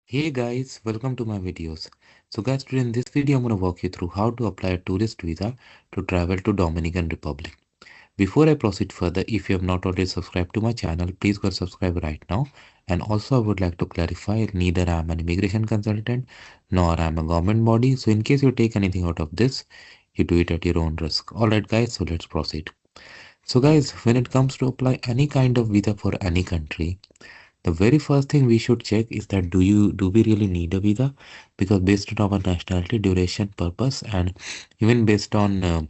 Hey guys, welcome to my videos. So guys, today in this video I'm going to walk you through how to apply a tourist visa to travel to Dominican Republic. Before I proceed further, if you have not already subscribed to my channel, please go subscribe right now. And also I would like to clarify, neither I am an immigration consultant nor I am a government body. So in case you take anything out of this, you do it at your own risk. Alright guys, so let's proceed. So guys, when it comes to apply any kind of visa for any country, the very first thing we should check is that do we really need a visa? Because based on our nationality, duration, purpose, and even based on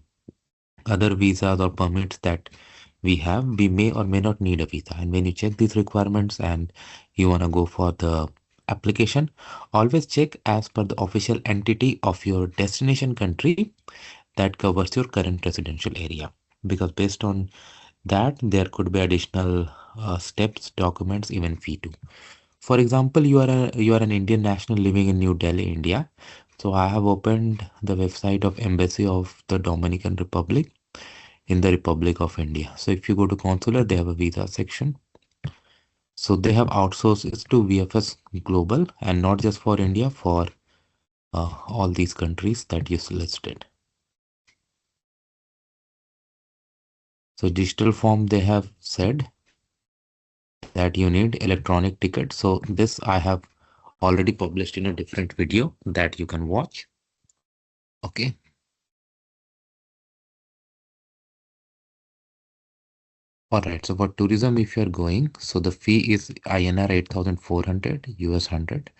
other visas or permits that we have, we may or may not need a visa. And when you check these requirements and you want to go for the application, always check as per the official entity of your destination country that covers your current residential area. Because based on that, there could be additional steps, documents, even fee too. For example, you are an Indian national living in New Delhi, India. So I have opened the website of Embassy of the Dominican Republic in the Republic of India. So if you go to consular, they have a visa section. So they have outsourced it to VFS Global and not just for India, for all these countries that you listed. So digital form they have said that you need electronic ticket. So this I have already published in a different video that you can watch. Okay. All right. So for tourism, if you're going, so the fee is INR 8,400 US 100.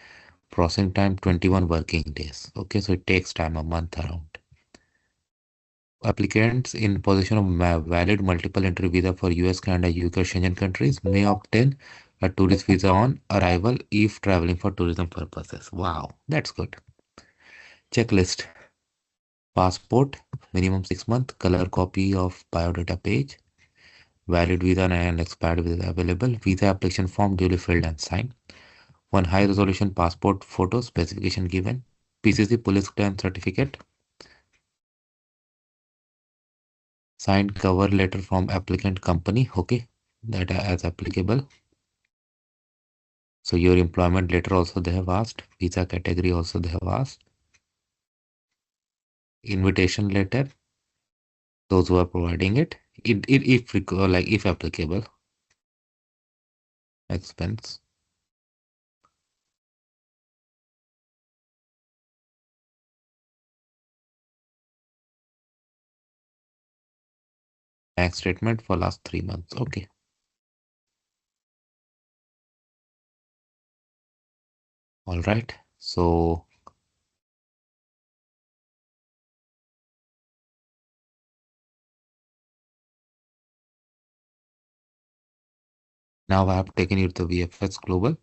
Processing time 21 working days. Okay. So it takes time, a month around. Applicants in possession of valid multiple entry visa for US, Canada, UK, or Schengen countries may obtain a tourist visa on arrival if traveling for tourism purposes. Wow, that's good. Checklist. Passport, minimum 6 month, color copy of biodata page, valid visa and expired visa available, visa application form duly filled and signed, one high resolution passport photo specification given, PCC police clearance certificate, signed cover letter from applicant company, okay, that as applicable. So your employment letter also they have asked, visa category also they have asked, invitation letter, those who are providing it, if applicable, expense. Bank statement for last 3 months. Okay. All right. So now I have taken you to VFS Global.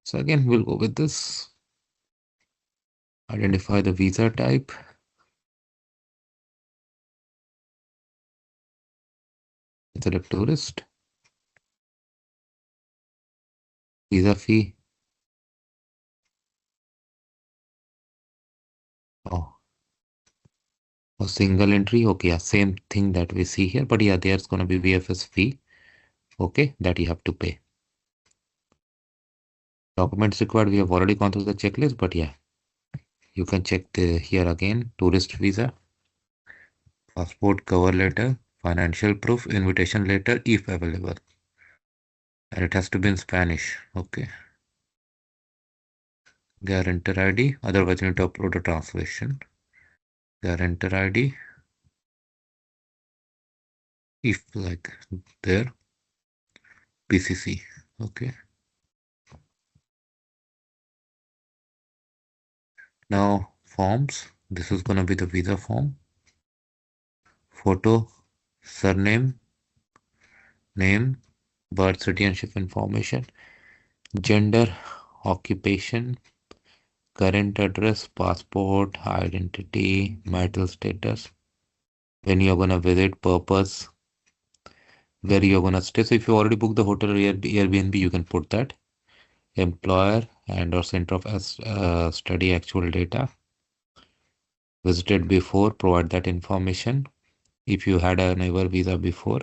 So again, we'll go with this. Identify the visa type. Select tourist. Visa fee. Oh, a single entry. Okay, yeah, same thing that we see here. But yeah, there's going to be VFS fee. Okay, that you have to pay. Documents required. We have already gone through the checklist, but yeah, you can check the here again. Tourist visa, passport cover letter, financial proof, invitation letter if available. And it has to be in Spanish. Okay. Guarantor ID. Otherwise, you need to upload a translation. Guarantor ID. If like there. PCC. Okay. Now forms. This is gonna be the visa form. Photo, surname, name, birth, citizenship information, gender, occupation, current address, passport, identity, marital status, when you're gonna visit, purpose, where you're gonna stay. So if you already booked the hotel or Airbnb, you can put that. Employer and or center of study actual data. Visited before, provide that information. If you had a neighbor visa before,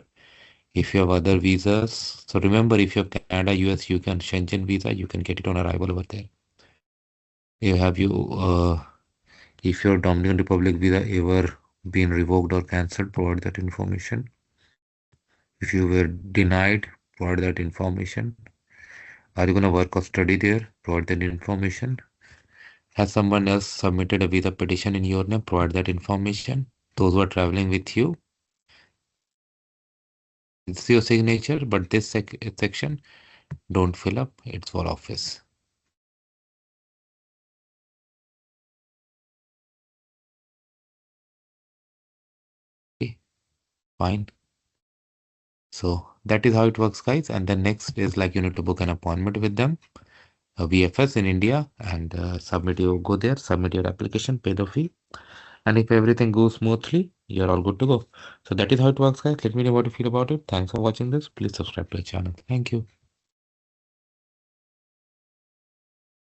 if you have other visas. So remember, if you have Canada, US, you can Schengen visa, you can get it on arrival over there. Have you if your Dominican Republic visa ever been revoked or cancelled, provide that information. If you were denied, provide that information. Are you gonna work or study there? Provide that information. Has someone else submitted a visa petition in your name? Provide that information. Those who are traveling with you, it's your signature, but this section don't fill up. It's for office. Okay, fine. So that is how it works, guys. And then next is like you need to book an appointment with them, a VFS in India, and submit your go there, submit your application, pay the fee, and if everything goes smoothly, you're all good to go. So that is how it works, guys. Let me know what you feel about it. Thanks for watching this. Please subscribe to the channel. Thank you.